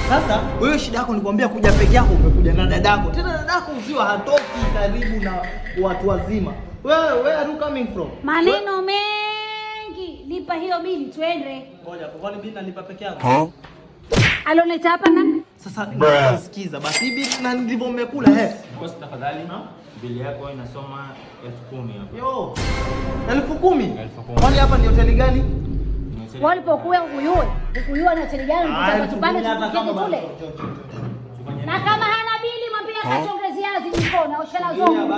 Sasa wewe shida yako ni kuambia kuja peke yako, umekuja na dadako. Tena dadako usiwa hatoki karibu na watu wazima. Wewe where are you coming from? Maneno mengi. Lipa hiyo bili twende. Ngoja, kwa nini bili nalipa peke yangu? Aloneta hapa nani? Sasa nisikiza basi bili na ndivyo mmekula Boss tafadhali. Bili yako inasoma 10,000 hapo. Yo. 10,000? Kwani hapa ni hoteli gani? Walipokuwa Ukuyue na hoteli gani unataka tupande kule? Na kama hana bili mwambie akachonge ziazi jikoni au shala zongo.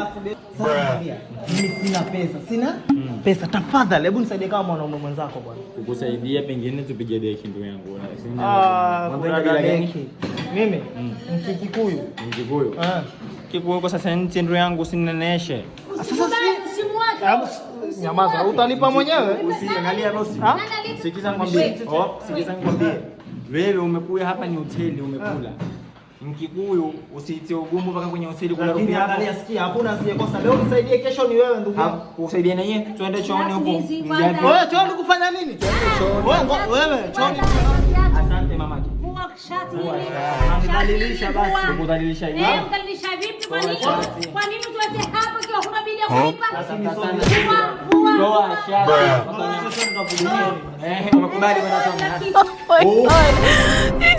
Mimi sina pesa. Sina pesa. Tafadhali hebu nisaidie kama mwanaume mwenzako bwana. Kukusaidia pengine tupige deki ndugu yangu. Kuna deki. Mimi Mkikuyu. Mkikuyu. Kikuyu kwa sasa nchi ndugu yangu usinineneshe. Sasa simwache. Nyamaza, utalipa mwenyewe? Usiangalia bosi. Sikiza nikwambie. Sikiza nikwambie. Wewe umekuja hapa ni hoteli umekula. Mkikuyu usiitie ugumu mpaka kwenye hoteli kula rupi hapa. Angalia sikia, hakuna asiyekosa. Leo nisaidie, kesho ni wewe ndugu yangu. Kusaidia na yeye, twende chooni huko. Wewe chooni kufanya nini? Wewe chooni. Asante mamaki. Kwa shati hili. Unanidhalilisha basi. Kudhalilisha hivi. Mdhalilisha vipi kwa nini? Kwa nini tuweze hapa kiwa kuna bili ya kulipa? Toa shati. Umekubali bwana Tom. Oh my God.